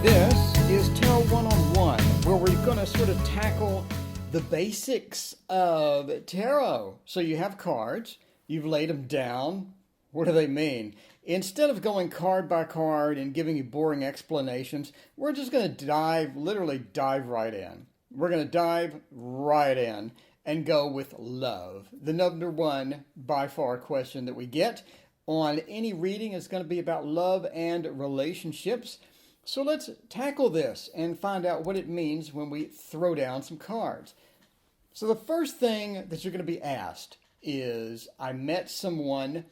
This is Tarot One-on-One, where we're going to sort of tackle the basics of tarot. So you have cards, you've laid them down. What do they mean? Instead of going card by card and giving you boring explanations, we're just going to literally dive right in. We're going to dive right in and go with love. The number one, by far, question that we get on any reading is going to be about love and relationships. So let's tackle this and find out what it means when we throw down some cards. So the first thing that you're going to be asked is, I met someone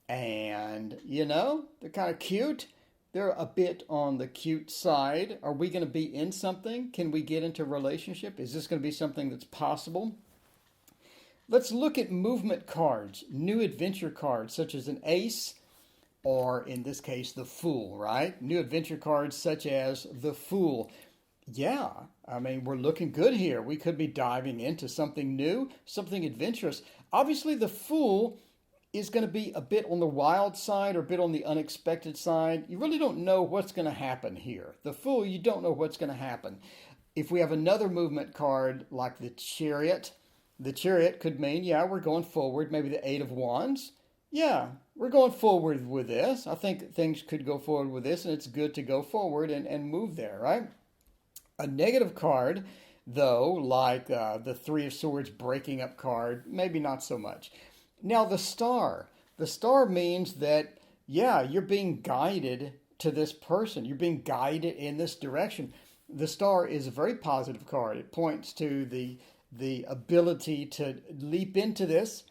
and, they're kind of cute. They're a bit on the cute side. Are we going to be in something? Can we get into a relationship? Is this going to be something that's possible? Let's look at movement cards, new adventure cards, such as an ace, or in this case, the Fool, right? New adventure cards such as the Fool. Yeah, we're looking good here. We could be diving into something new, something adventurous. Obviously, the Fool is going to be a bit on the wild side or a bit on the unexpected side. You really don't know what's going to happen here. The Fool, you don't know what's going to happen. If we have another movement card like the Chariot could mean, we're going forward. Maybe the Eight of Wands. Yeah, we're going forward with this. I think things could go forward with this, and it's good to go forward and move there, right? A negative card, though, like the Three of Swords breaking up card, maybe not so much. Now, the Star. The Star means that, you're being guided to this person. You're being guided in this direction. The Star is a very positive card. It points to the ability to leap into this,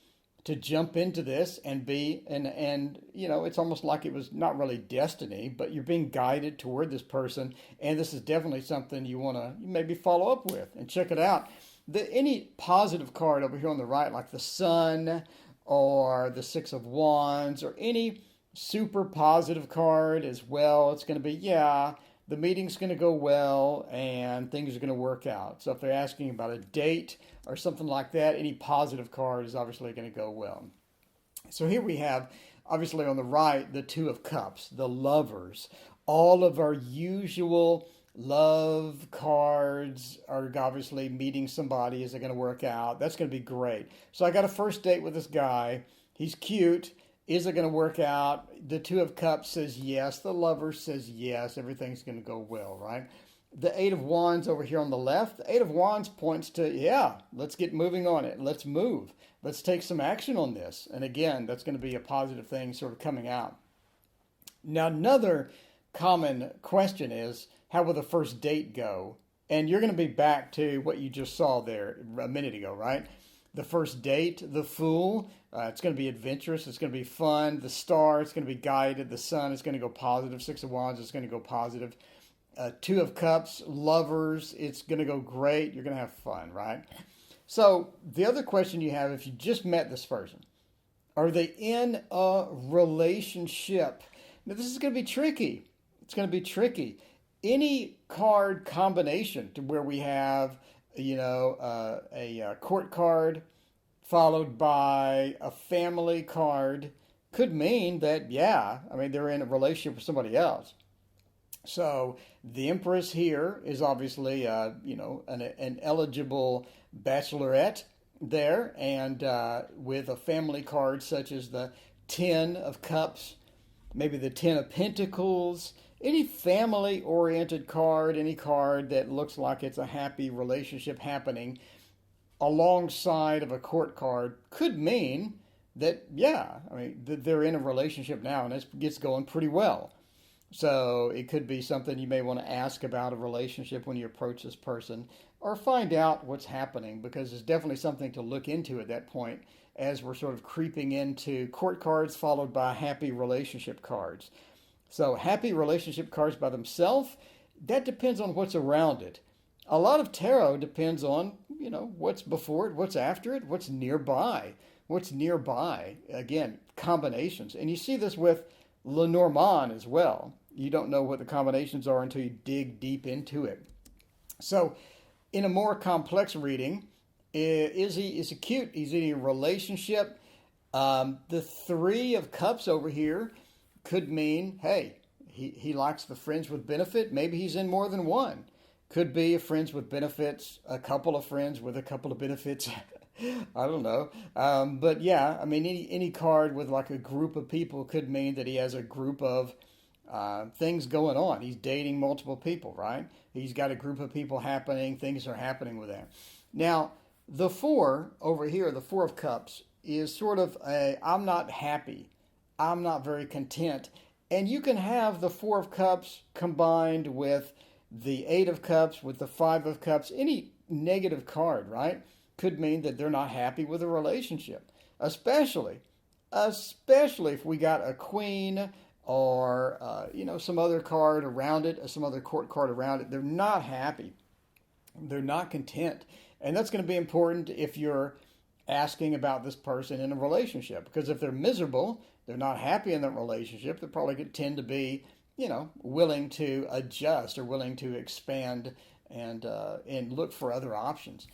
to jump into this and be, and it's almost like it was not really destiny, but you're being guided toward this person, and this is definitely something you want to maybe follow up with and check it out. Any positive card over here on the right, like the Sun or the Six of Wands or any super positive card as well, it's going to be, the meeting's going to go well and things are going to work out. So if they're asking about a date or something like that, any positive card is obviously going to go well. So here we have, obviously on the right, the Two of Cups, the Lovers. All of our usual love cards are obviously meeting somebody. Is it going to work out? That's going to be great. So I got a first date with this guy. He's cute. Is it going to work out? The Two of Cups says yes. The Lover says yes. Everything's going to go well, right? The Eight of Wands over here on the left. The Eight of Wands points to, let's get moving on it. Let's move. Let's take some action on this. And again, that's going to be a positive thing sort of coming out. Now, another common question is, how will the first date go? And you're going to be back to what you just saw there a minute ago, right? The first date, the Fool, it's going to be adventurous. It's going to be fun. The Star, it's going to be guided. The Sun is going to go positive. Six of Wands is going to go positive. Two of Cups, Lovers, it's going to go great. You're going to have fun, right? So the other question you have, if you just met this person, are they in a relationship? Now, this is going to be tricky. It's going to be tricky. Any card combination to where we have a court card followed by a family card could mean that, they're in a relationship with somebody else. So the Empress here is obviously, an eligible bachelorette there, and with a family card such as the Ten of Cups, maybe the Ten of Pentacles. Any family-oriented card, any card that looks like it's a happy relationship happening alongside of a court card could mean that, they're in a relationship now and it gets going pretty well. So it could be something you may want to ask about a relationship when you approach this person or find out what's happening, because it's definitely something to look into at that point as we're sort of creeping into court cards followed by happy relationship cards. So happy relationship cards by themselves, that depends on what's around it. A lot of tarot depends on, what's before it, what's after it, what's nearby. What's nearby. Again, combinations. And you see this with Lenormand as well. You don't know what the combinations are until you dig deep into it. So in a more complex reading, is he cute? Is he in a relationship? The Three of Cups over here could mean, hey, he likes the friends with benefit. Maybe he's in more than one. Could be a friends with benefits, a couple of friends with a couple of benefits. I don't know. But yeah, I mean, any card with like a group of people could mean that he has a group of things going on. He's dating multiple people, right? He's got a group of people happening. Things are happening with that. Now, the four over here, the Four of Cups, is sort of a I'm not happy. I'm not very content. And you can have the Four of Cups combined with the Eight of Cups, with the Five of Cups. Any negative card, right, could mean that they're not happy with a relationship. Especially if we got a Queen or some other card around it, some other court card around it. They're not happy. They're not content. And that's going to be important if you're asking about this person in a relationship. Because if they're miserable, they're not happy in that relationship, they probably could tend to be, willing to adjust or willing to expand and look for other options.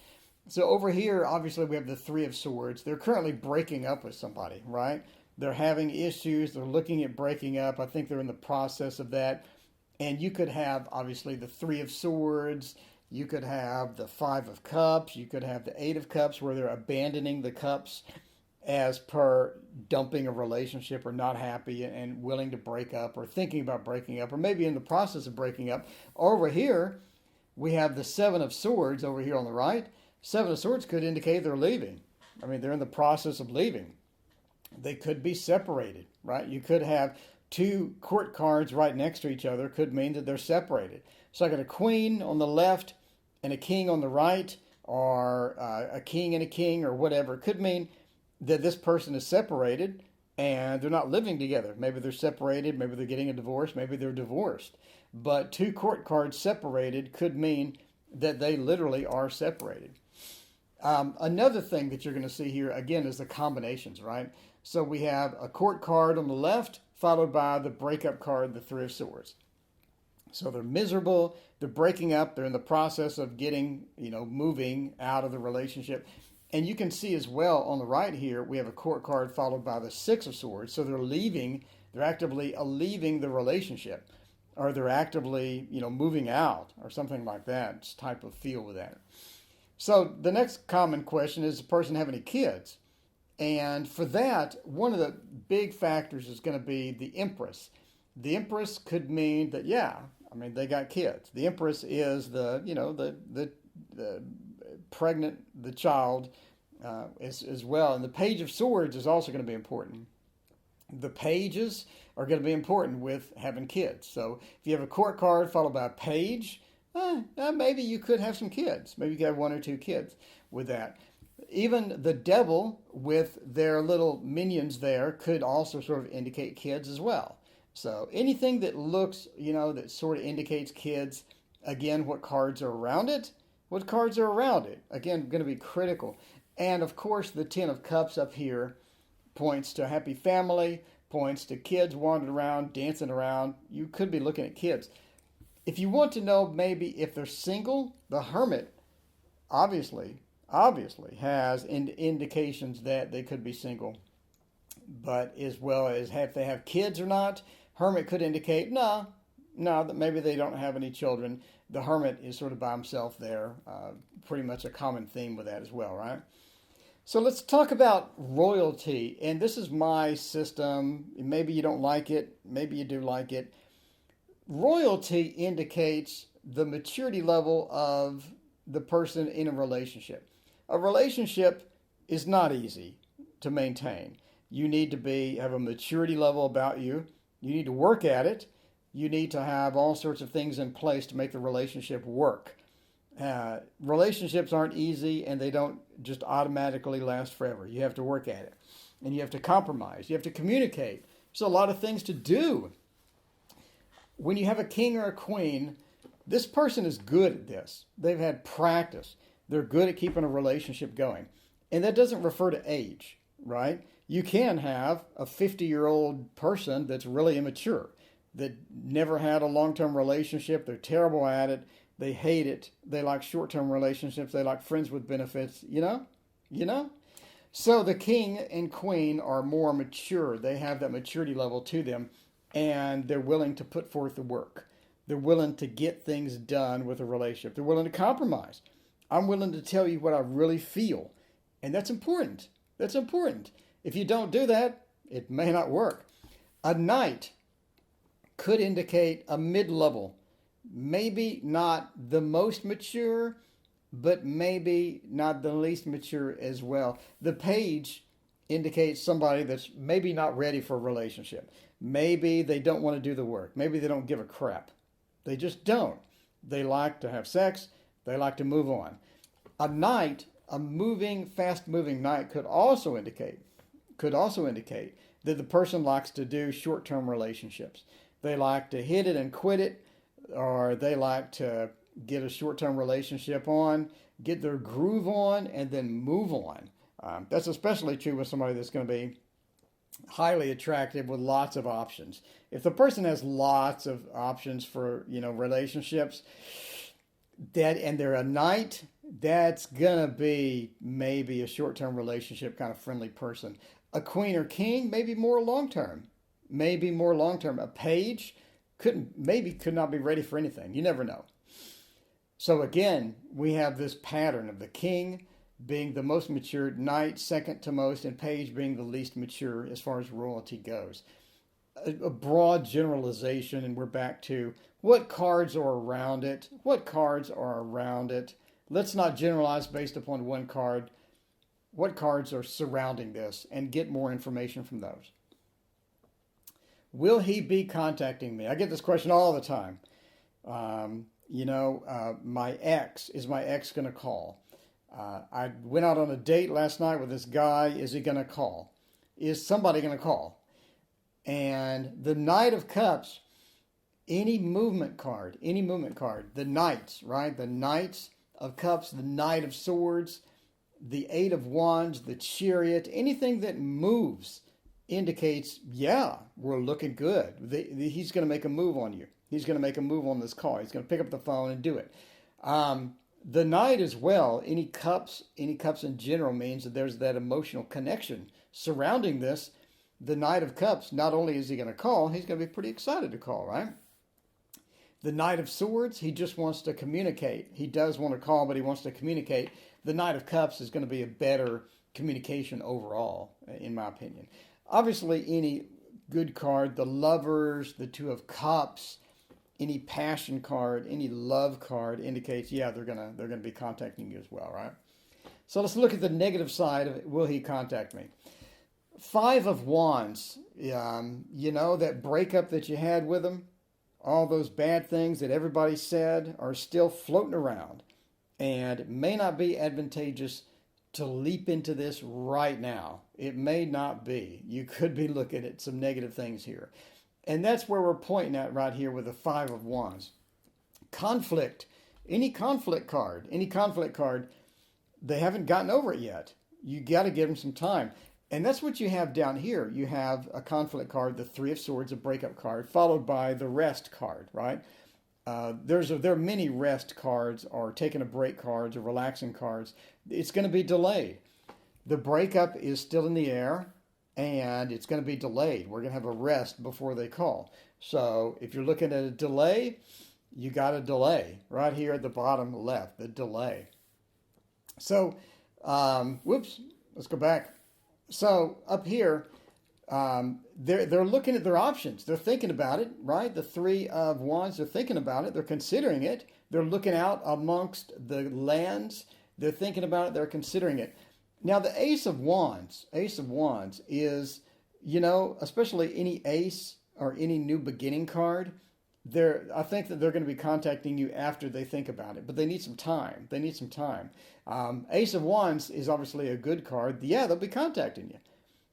So over here, obviously, we have the Three of Swords. They're currently breaking up with somebody, right? They're having issues. They're looking at breaking up. I think they're in the process of that. And you could have, obviously, the Three of Swords. You could have the Five of Cups. You could have the Eight of Cups, where they're abandoning the cups as per dumping a relationship or not happy and willing to break up or thinking about breaking up or maybe in the process of breaking up. Over here, we have the Seven of Swords over here on the right. Seven of Swords could indicate they're leaving. I mean, they're in the process of leaving. They could be separated, right? You could have two court cards right next to each other, could mean that they're separated. So I got a Queen on the left and a King on the right, or a King and a King, or whatever. It could mean that this person is separated and they're not living together. Maybe they're separated, maybe they're getting a divorce, maybe they're divorced. But two court cards separated could mean that they literally are separated. Another thing that you're going to see here, again, is the combinations, right? So we have a court card on the left, followed by the breakup card, the Three of Swords. So they're miserable, they're breaking up, they're in the process of getting, moving out of the relationship. And you can see as well on the right here, we have a court card followed by the Six of Swords. So they're actively leaving the relationship, or they're actively, moving out, or something like that. It's type of feel with that. So the next common question is, does the person have any kids? And for that, one of the big factors is going to be the Empress. The Empress could mean that, they got kids. The Empress is the pregnant, the child as well. And the Page of Swords is also going to be important. The pages are going to be important with having kids. So if you have a court card followed by a page, maybe you could have some kids. Maybe you could have one or two kids with that. Even the Devil with their little minions there could also sort of indicate kids as well. So anything that looks, that sort of indicates kids, again, what cards are around it? What cards are around it? Again, going to be critical. And of course, the Ten of Cups up here points to a happy family, points to kids wandering around, dancing around. You could be looking at kids. If you want to know maybe if they're single, the Hermit obviously has indications that they could be single. But as well as if they have kids or not, Hermit could indicate, no, that maybe they don't have any children. The Hermit is sort of by himself there. Pretty much a common theme with that as well, right? So let's talk about royalty. And this is my system. Maybe you don't like it. Maybe you do like it. Royalty indicates the maturity level of the person in a relationship. A relationship is not easy to maintain. You need to have a maturity level about you. You need to work at it. You need to have all sorts of things in place to make the relationship work. Relationships aren't easy, and they don't just automatically last forever. You have to work at it. And you have to compromise. You have to communicate. There's a lot of things to do. When you have a king or a queen, this person is good at this. They've had practice. They're good at keeping a relationship going. And that doesn't refer to age, right? You can have a 50-year-old person that's really immature, that never had a long-term relationship. They're terrible at it. They hate it. They like short-term relationships. They like friends with benefits, So the king and queen are more mature. They have that maturity level to them. and they're willing to put forth the work. They're willing to get things done with a relationship. They're willing to compromise. I'm willing to tell you what I really feel. And that's important. That's important. If you don't do that, it may not work. A Knight could indicate a mid-level. Maybe not the most mature, but maybe not the least mature as well. The Page indicates somebody that's maybe not ready for a relationship. Maybe they don't want to do the work. Maybe they don't give a crap. They just don't. They like to have sex. They like to move on. A Knight, a moving, fast-moving Knight could also indicate that the person likes to do short-term relationships. They like to hit it and quit it, or they like to get a short-term relationship on, get their groove on, and then move on. That's especially true with somebody that's going to be highly attractive with lots of options. If the person has lots of options for, relationships, and they're a Knight, that's gonna be maybe a short-term relationship kind of friendly person. A Queen or King, maybe more long-term. A Page could not be ready for anything. You never know. So again, we have this pattern of the King being the most mature, Knight second to most, and Page being the least mature as far as royalty goes. A broad generalization, and we're back to what cards are around it. Let's not generalize based upon one card. What cards are surrounding this, and get more information from those. Will he be contacting me? I get this question all the time. My ex going to call? I went out on a date last night with this guy. Is he going to call? Is somebody going to call? And the Knight of Cups, any movement card, the Knights, right? The Knights of Cups, the Knight of Swords, the Eight of Wands, the Chariot, anything that moves indicates, yeah, we're looking good. He's going to make a move on you. He's going to make a move on this call. He's going to pick up the phone and do it. The Knight as well, any cups in general means that there's that emotional connection surrounding this. The Knight of Cups, not only is he going to call, he's going to be pretty excited to call, right? The Knight of Swords, he just wants to communicate. He does want to call, but he wants to communicate. The Knight of Cups is going to be a better communication overall, in my opinion. Obviously, any good card, the Lovers, the Two of Cups, any passion card, any love card indicates, yeah, they're gonna be contacting you as well, right? So let's look at the negative side of it. Will he contact me? Five of Wands, that breakup that you had with him, all those bad things that everybody said are still floating around, and it may not be advantageous to leap into this right now. It may not be. You could be looking at some negative things here. And that's where we're pointing at right here with the Five of Wands. Conflict. Any conflict card, they haven't gotten over it yet. You got to give them some time. And that's what you have down here. You have a conflict card, the Three of Swords, a breakup card, followed by the Rest card, right? There are many rest cards or taking a break cards or relaxing cards. It's going to be delayed. The breakup is still in the air, and it's going to be delayed. We're going to have a rest before they call. So if you're looking at a delay, you got a delay right here at the bottom left, the delay. So, let's go back. So up here, they're looking at their options. They're thinking about it, right? The Three of Wands, they're thinking about it. They're considering it. They're looking out amongst the lands. They're thinking about it. They're considering it. Now, the Ace of Wands is, especially any ace or any new beginning card, I think that they're going to be contacting you after they think about it, but they need some time. Ace of Wands is obviously a good card. Yeah, they'll be contacting you.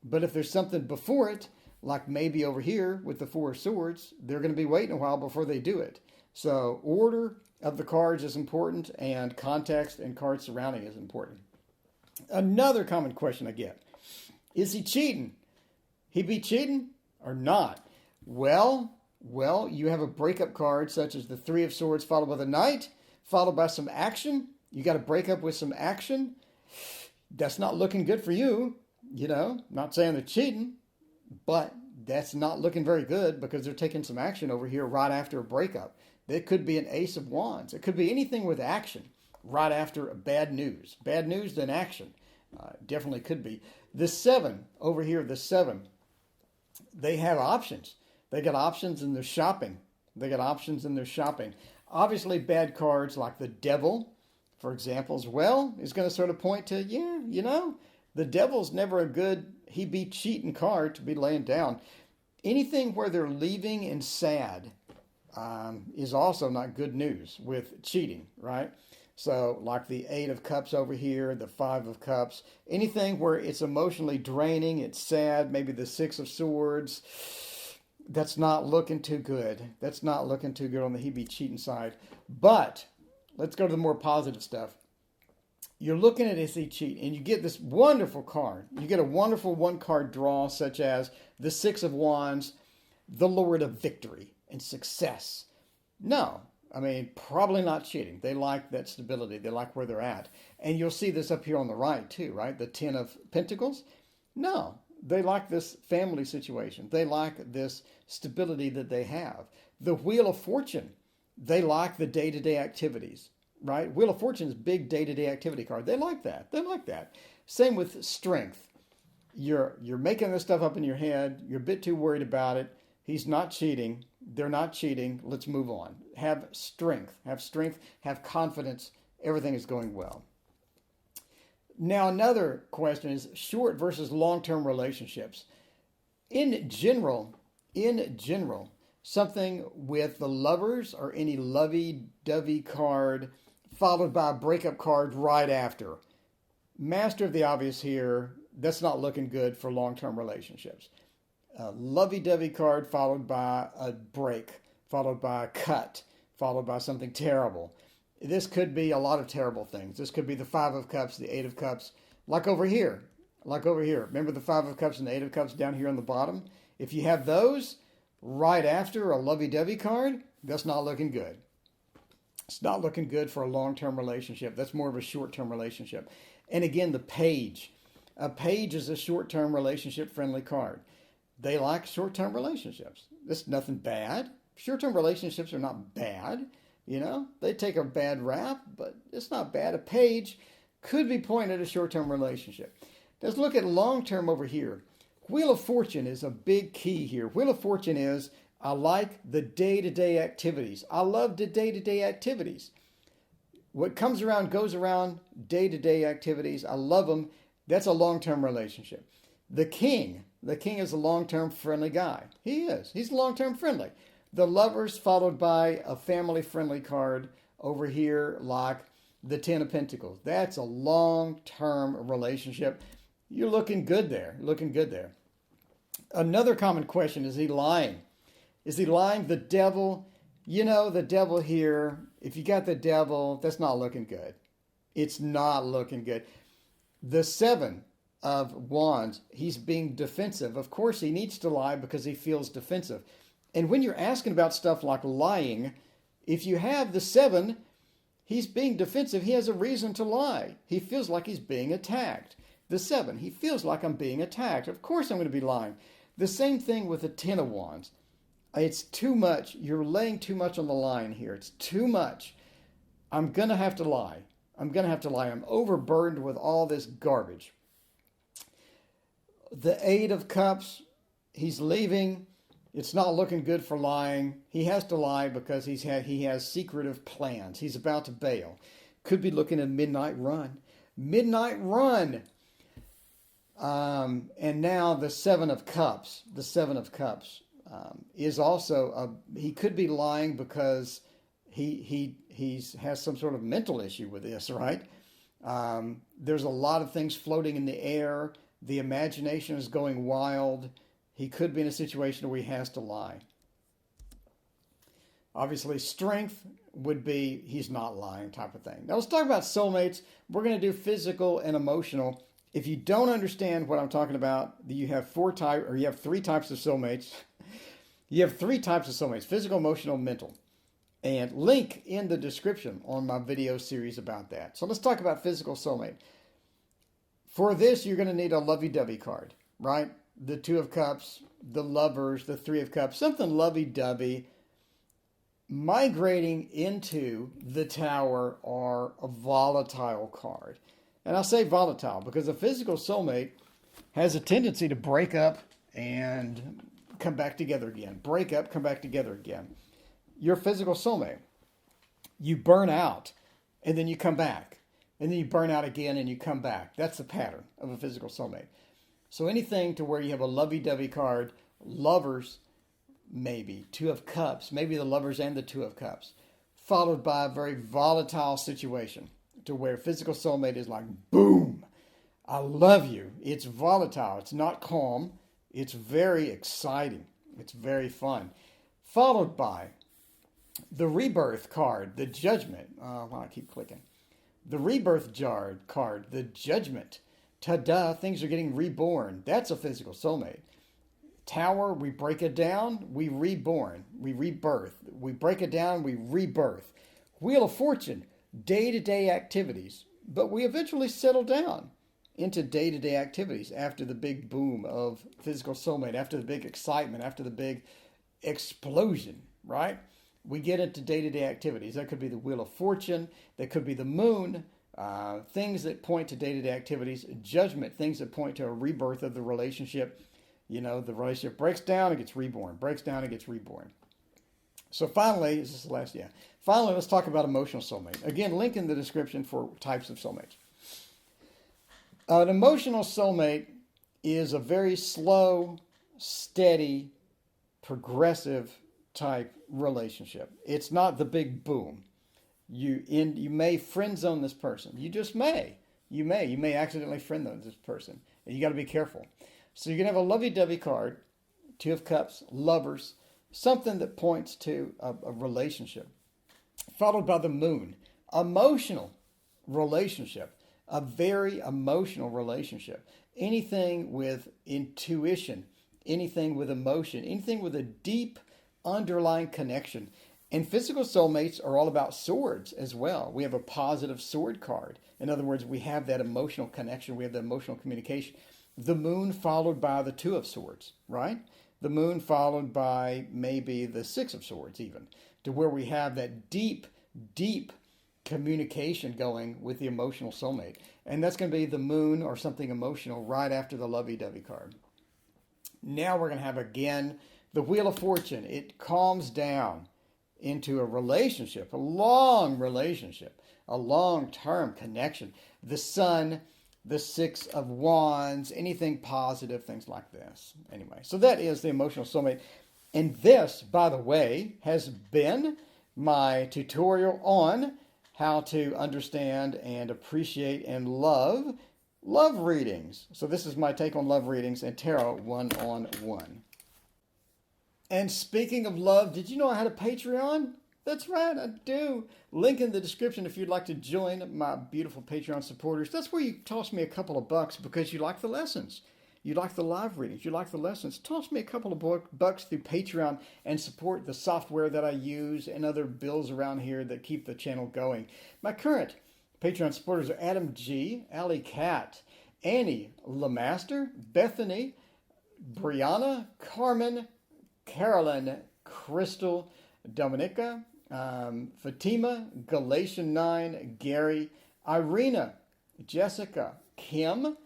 But if there's something before it, like maybe over here with the Four of Swords, they're going to be waiting a while before they do it. So order of the cards is important, and context and cards surrounding is important. Another common question I get, is he cheating? He be cheating or not? Well, you have a breakup card such as the Three of Swords followed by the Knight, followed by some action. You got to break up with some action. That's not looking good for you. Not saying they're cheating, but that's not looking very good because they're taking some action over here right after a breakup. It could be an Ace of Wands. It could be anything with action right after bad news. Bad news, then action. Definitely could be. The 7 over here, the 7, they have options. They got options in their shopping. They got options in their shopping. Obviously, bad cards like the Devil, for example, as well, is going to sort of point to, yeah, you know, the Devil's never a good, he be cheating card to be laying down. Anything where they're leaving and sad is also not good news with cheating, right? So like the 8 of Cups over here, the 5 of Cups, anything where it's emotionally draining, it's sad, maybe the 6 of Swords, that's not looking too good. That's not looking too good on the he be cheating side. But let's go to the more positive stuff. You're looking at is he cheat, and you get this wonderful card. You get a wonderful one-card draw, such as the 6 of Wands, the Lord of Victory and Success. No, I mean, probably not cheating. They like that stability. They like where they're at. And you'll see this up here on the right, too, right? The 10 of Pentacles. No, they like this family situation. They like this stability that they have. The Wheel of Fortune. They like the day-to-day activities. Right? Wheel of Fortune is big day-to-day activity card. They like that. They like that. Same with Strength. You're making this stuff up in your head. You're a bit too worried about it. He's not cheating. They're not cheating. Let's move on. Have strength. Have strength. Have confidence. Everything is going well. Now, another question is short versus long-term relationships. In general, something with the Lovers or any lovey-dovey card followed by a breakup card right after. Master of the obvious here, that's not looking good for long-term relationships. A lovey-dovey card followed by a break, followed by a cut, followed by something terrible. This could be a lot of terrible things. This could be the 5 of Cups, the 8 of Cups, like over here. Remember the 5 of Cups and the 8 of Cups down here on the bottom? If you have those right after a lovey-dovey card, that's not looking good. It's not looking good for a long-term relationship. That's more of a short-term relationship. And again, the Page. A Page is a short-term relationship-friendly card. They like short-term relationships. There's nothing bad. Short-term relationships are not bad. You know, they take a bad rap, but it's not bad. A Page could be pointing at a short-term relationship. Let's look at long-term over here. Wheel of Fortune is a big key here. Wheel of Fortune is, I like the day-to-day activities. I love the day-to-day activities. What comes around goes around, day-to-day activities. I love them. That's a long-term relationship. The King is a long-term friendly guy. He is. He's long-term friendly. The Lovers followed by a family-friendly card over here like the 10 of Pentacles. That's a long-term relationship. You're looking good there. Another common question, is he lying? Is he lying? The Devil, you know, the Devil here, if you got the Devil, that's not looking good. It's not looking good. The 7 of Wands, he's being defensive. Of course, he needs to lie because he feels defensive. And when you're asking about stuff like lying, if you have the 7, he's being defensive. He has a reason to lie. He feels like he's being attacked. The 7, he feels like I'm being attacked. Of course I'm going to be lying. The same thing with the 10 of Wands. It's too much. You're laying too much on the line here. It's too much. I'm going to have to lie. I'm overburdened with all this garbage. The 8 of Cups, he's leaving. It's not looking good for lying. He has to lie because he has secretive plans. He's about to bail. Could be looking at Midnight Run. And now the 7 of Cups. The 7 of Cups is also he could be lying because he has some sort of mental issue with this, right? There's a lot of things floating in the air. The imagination is going wild. He could be in a situation where he has to lie. Obviously, Strength would be he's not lying type of thing. Now let's talk about soulmates. We're going to do physical and emotional. If you don't understand what I'm talking about, you have three types of soulmates. You have 3 types of soulmates: physical, emotional, mental. And link in the description on my video series about that. So let's talk about physical soulmate. For this, you're going to need a lovey-dovey card, right? The 2 of Cups, the Lovers, the Three of Cups, something lovey-dovey, migrating into the Tower or a volatile card. And I say volatile because a physical soulmate has a tendency to break up and come back together again. Break up, come back together again. Your physical soulmate, you burn out and then you come back. And then you burn out again and you come back. That's the pattern of a physical soulmate. So anything to where you have a lovey-dovey card, Lovers, maybe, Two of Cups, maybe the Lovers and the Two of Cups, followed by a very volatile situation to where physical soulmate is like, boom, I love you. It's volatile. It's not calm. It's very exciting. It's very fun. Followed by the Rebirth card, the Judgment. I keep clicking. The Rebirth card, the Judgment. Ta-da, things are getting reborn. That's a physical soulmate. Tower, we break it down, we reborn, we rebirth. We break it down, we rebirth. Wheel of Fortune, day-to-day activities. But we eventually settle down into day-to-day activities after the big boom of physical soulmate, after the big excitement, after the big explosion, right? We get into day-to-day activities. That could be the Wheel of Fortune. That could be the Moon. Things that point to day-to-day activities. Judgment, things that point to a rebirth of the relationship. You know, the relationship breaks down, it gets reborn. Breaks down, it gets reborn. So finally, this is the last, Finally, let's talk about emotional soulmate. Again, link in the description for types of soulmates. An emotional soulmate is a very slow, steady, progressive type relationship. It's not the big boom. You may friend zone this person. You just may. You may accidentally friend zone this person. And you got to be careful. So you're going to have a lovey-dovey card, Two of Cups, Lovers, something that points to a relationship. Followed by the Moon, emotional relationship, a very emotional relationship. Anything with intuition, anything with emotion, anything with a deep underlying connection. And physical soulmates are all about swords as well. We have a positive sword card. In other words, we have that emotional connection. We have the emotional communication. The Moon followed by the Two of Swords, right? The Moon followed by maybe the Six of Swords even, to where we have that deep, deep communication going with the emotional soulmate. And that's going to be the Moon or something emotional right after the lovey-dovey card. Now we're going to have again the Wheel of Fortune. It calms down into a relationship, a long relationship, a long-term connection. The Sun, the Six of Wands, anything positive, things like this. Anyway, so that is the emotional soulmate. And this, by the way, has been my tutorial on how to understand and appreciate and love readings. So this is my take on love readings and tarot one-on-one. And speaking of love, did you know I had a Patreon? That's right, I do. Link in the description if you'd like to join my beautiful Patreon supporters. That's where you toss me a couple of bucks because you like the lessons. You like the live readings. You like the lessons. Toss me a couple of bucks through Patreon and support the software that I use and other bills around here that keep the channel going. My current Patreon supporters are Adam G, Allie Cat, Annie Lamaster, Bethany, Brianna, Carmen, Carolyn, Crystal, Dominica, Fatima, Galatian 9, Gary, Irina, Jessica, Kim,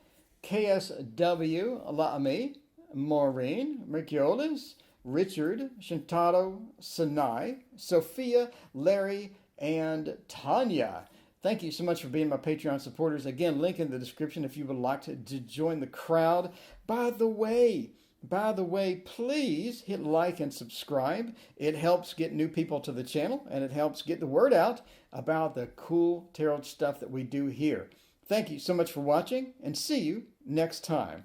KSW, Laami, Maureen, Merciolis, Richard, Shintaro, Sanai, Sophia, Larry, and Tanya. Thank you so much for being my Patreon supporters. Again, link in the description if you would like to join the crowd. By the way, please hit like and subscribe. It helps get new people to the channel, and it helps get the word out about the cool tarot stuff that we do here. Thank you so much for watching, and see you next time.